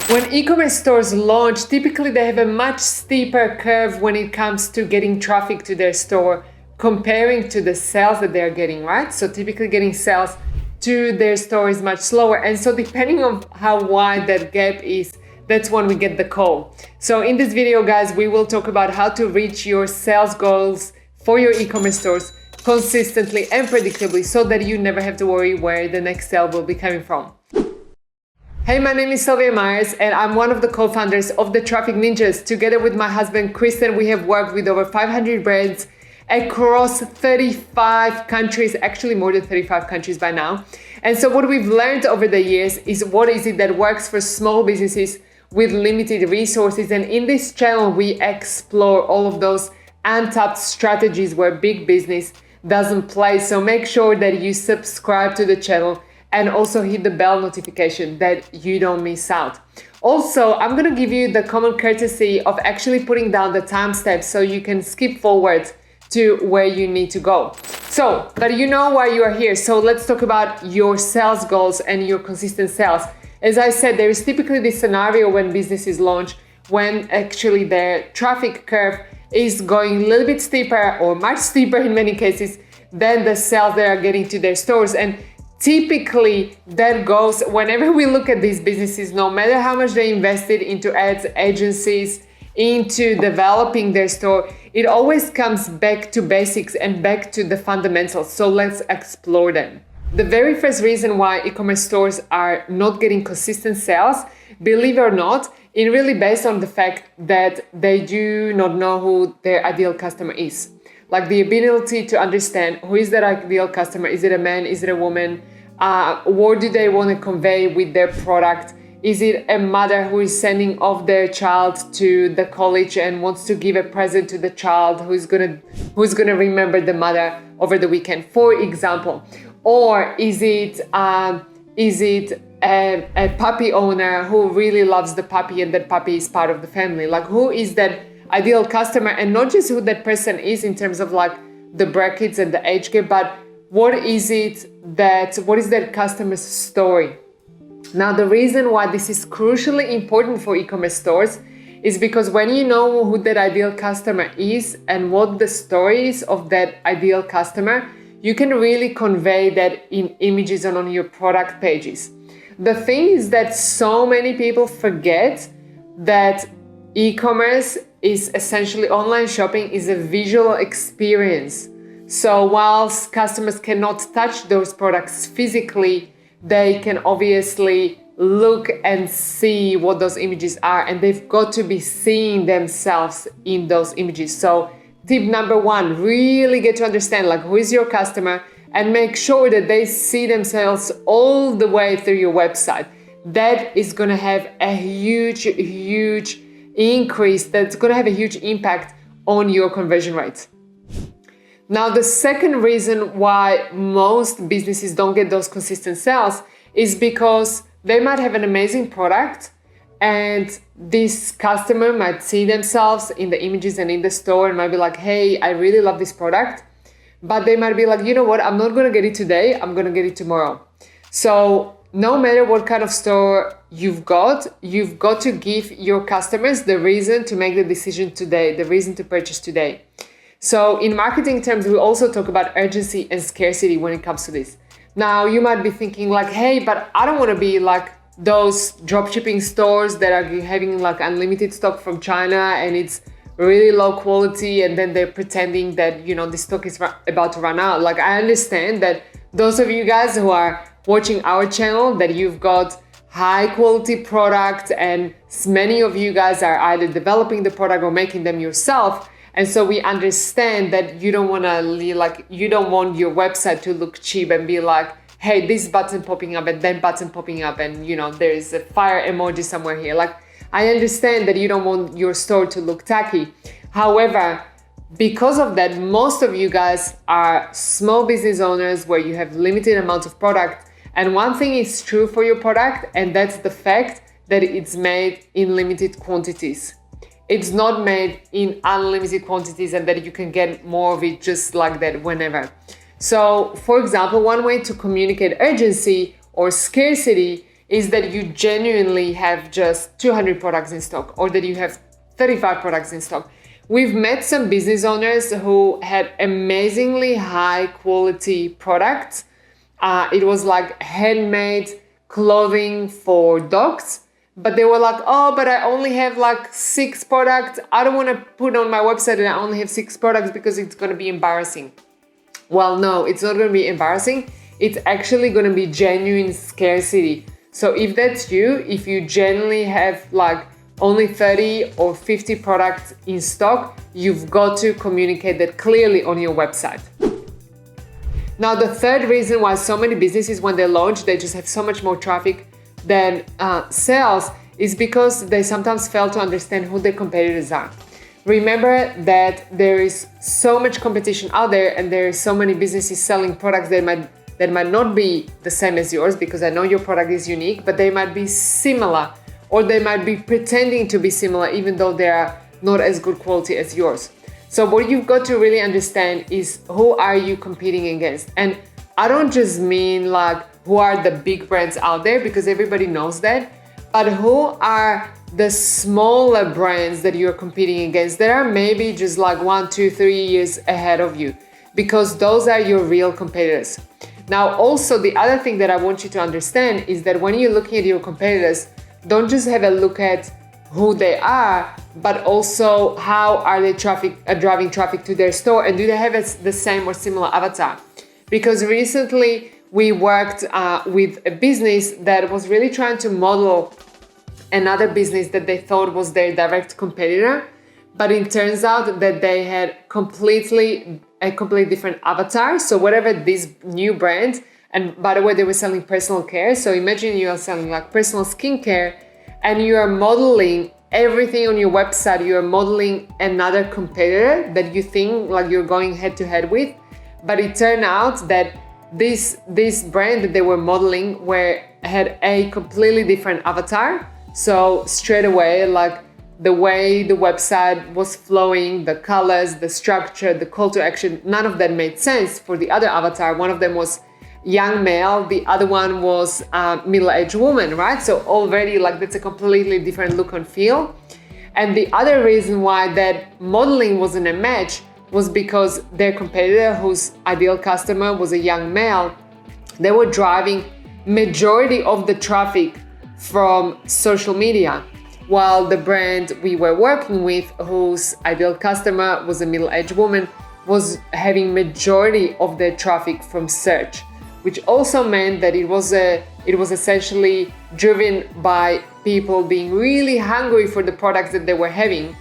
When e-commerce stores launch, typically they have a much steeper curve when it comes to getting traffic to their store comparing to the sales that they're getting, right? So typically getting sales to their store is much slower. And so depending on how wide that gap is, that's when we get the call. So in this video, guys, we will talk about how to reach your sales goals for your e-commerce stores consistently and predictably so that you never have to worry where the next sale will be coming from. Hey, my name is Sylvia Myers and I'm one of the co-founders of the Traffic Ninjas. Together with my husband, Kristen, we have worked with over 500 brands across 35 countries, actually more than 35 countries by now. And so what we've learned over the years is what is it that works for small businesses with limited resources. And in this channel, we explore all of those untapped strategies where big business doesn't play. So make sure that you subscribe to the channel and also hit the bell notification that you don't miss out. Also, I'm gonna give you the common courtesy of actually putting down the timestamp so you can skip forward to where you need to go. So, but you know why you are here. So let's talk about your sales goals and your consistent sales. As I said, there is typically this scenario when businesses launch, when actually their traffic curve is going a little bit steeper or much steeper in many cases than the sales they are getting to their stores. And typically that goes whenever we look at these businesses, no matter how much they invested into ads agencies, into developing their store, it always comes back to basics and back to the fundamentals. So let's explore them. The very first reason why e-commerce stores are not getting consistent sales, believe it or not, is really based on the fact that they do not know who their ideal customer is. Like the ability to understand who is their ideal customer. Is it a man? Is it a woman? What do they want to convey with their product? Is it a mother who is sending off their child to the college and wants to give a present to the child who's gonna remember the mother over the weekend, for example? Or is it a puppy owner who really loves the puppy and that puppy is part of the family? Like, who is that ideal customer? And not just who that person is in terms of like the brackets and the age gap, but what is that customer's story? Now, the reason why this is crucially important for e-commerce stores is because when you know who that ideal customer is and what the story is of that ideal customer, you can really convey that in images and on your product pages. The thing is that so many people forget that e-commerce is essentially online shopping is a visual experience. So whilst customers cannot touch those products physically, they can obviously look and see what those images are, and they've got to be seeing themselves in those images. So tip number one, really get to understand like who is your customer and make sure that they see themselves all the way through your website. That is going to have a huge increase. That's going to have a huge impact on your conversion rates. Now, the second reason why most businesses don't get those consistent sales is because they might have an amazing product and this customer might see themselves in the images and in the store and might be like, hey, I really love this product. But they might be like, you know what, I'm not going to get it today, I'm going to get it tomorrow. So no matter what kind of store you've got to give your customers the reason to make the decision today, the reason to purchase today. So in marketing terms, we also talk about urgency and scarcity when it comes to this. Now, you might be thinking like, hey, but I don't want to be like those dropshipping stores that are having like unlimited stock from China and it's really low quality and then they're pretending that, you know, the stock is about to run out. Like, I understand that those of you guys who are watching our channel, that you've got high quality product and many of you guys are either developing the product or making them yourself. And so we understand that you don't want your website to look cheap and be like, hey, this button popping up and that button popping up and, you know, there's a fire emoji somewhere here. Like, I understand that you don't want your store to look tacky. However, because of that, most of you guys are small business owners where you have limited amount of product. And one thing is true for your product, and that's the fact that it's made in limited quantities. It's not made in unlimited quantities and that you can get more of it just like that whenever. So, for example, one way to communicate urgency or scarcity is that you genuinely have just 200 products in stock, or that you have 35 products in stock. We've met some business owners who had amazingly high quality products. It was like handmade clothing for dogs, but they were like, oh, but I only have like 6 products. I don't want to put on my website that I only have 6 products because it's going to be embarrassing. Well, no, it's not going to be embarrassing. It's actually going to be genuine scarcity. So if that's you, if you genuinely have like only 30 or 50 products in stock, you've got to communicate that clearly on your website. Now, the third reason why so many businesses, when they launch, they just have so much more traffic than sales is because they sometimes fail to understand who their competitors are. Remember that there is so much competition out there, and there are so many businesses selling products that might not be the same as yours, because I know your product is unique, but they might be similar, or they might be pretending to be similar even though they are not as good quality as yours. So what you've got to really understand is, who are you competing against? And I don't just mean like who are the big brands out there, because everybody knows that, but who are the smaller brands that you're competing against that are maybe just like 1, 2, 3 years ahead of you, because those are your real competitors. Now, also the other thing that I want you to understand is that when you're looking at your competitors, don't just have a look at who they are, but also how are they driving traffic to their store, and do they have the same or similar avatar? Because recently we worked with a business that was really trying to model another business that they thought was their direct competitor, but it turns out that they had a completely different avatar. So whatever this new brand, and by the way, they were selling personal care. So imagine you are selling like personal skincare, and you are modeling everything on your website. You are modeling another competitor that you think like you're going head to head with, but it turned out that this brand that they were modeling had a completely different avatar. So straight away, like the way the website was flowing, the colors, the structure, the call to action, none of that made sense for the other avatar. One of them was young male, the other one was middle-aged woman, right? So already like that's a completely different look and feel. And the other reason why that modeling wasn't a match was because their competitor, whose ideal customer was a young male, they were driving majority of the traffic from social media, while the brand we were working with, whose ideal customer was a middle-aged woman, was having majority of their traffic from search, which also meant that it was essentially driven by people being really hungry for the products that they were having,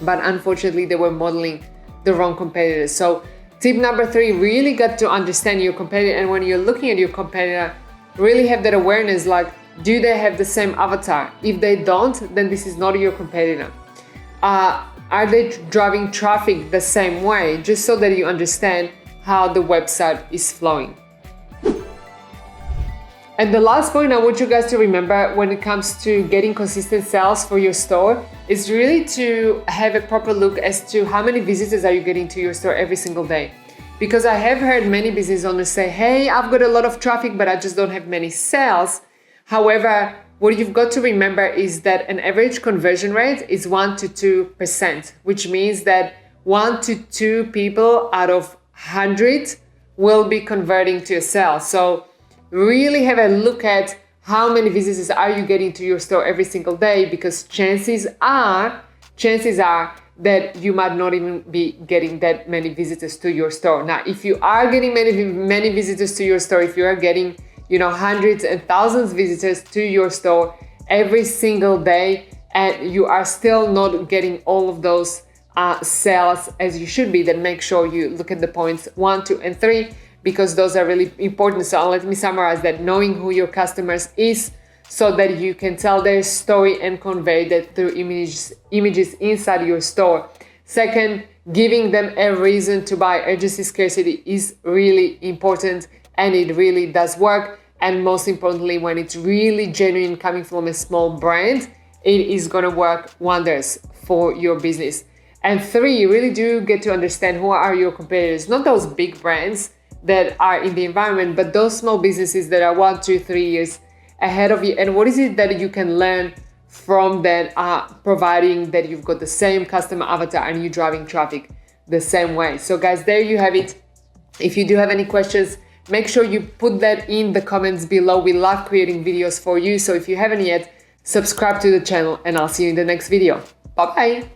but unfortunately they were modeling the wrong competitors. So tip number 3, really got to understand your competitor, and when you're looking at your competitor, really have that awareness, like, do they have the same avatar? If they don't, then this is not your competitor. Are they driving traffic the same way? Just so that you understand how the website is flowing. And the last point I want you guys to remember when it comes to getting consistent sales for your store is really to have a proper look as to how many visitors are you getting to your store every single day. Because I have heard many business owners say, hey, I've got a lot of traffic, but I just don't have many sales. However, what you've got to remember is that an average conversion rate is 1 to 2%, which means that 1 to 2 people out of 100 will be converting to a sale. So really have a look at how many visitors are you getting to your store every single day, because chances are that you might not even be getting that many visitors to your store. Now, if you are getting many visitors to your store, if you are getting hundreds and thousands of visitors to your store every single day, and you are still not getting all of those sales as you should be, then make sure you look at the points 1, 2, and 3, because those are really important. So let me summarize that: knowing who your customers is, so that you can tell their story and convey that through images inside your store. Second, giving them a reason to buy. Urgency scarcity is really important, and it really does work. And most importantly, when it's really genuine, coming from a small brand, it is going to work wonders for your business. And 3, you really do get to understand who are your competitors, not those big brands that are in the environment, but those small businesses that are 1, 2, 3 years ahead of you, and what is it that you can learn from that, providing that you've got the same customer avatar and you're driving traffic the same way. So guys, there you have it. If you do have any questions, make sure you put that in the comments below. We love creating videos for you. So if you haven't yet, subscribe to the channel, and I'll see you in the next video. Bye bye.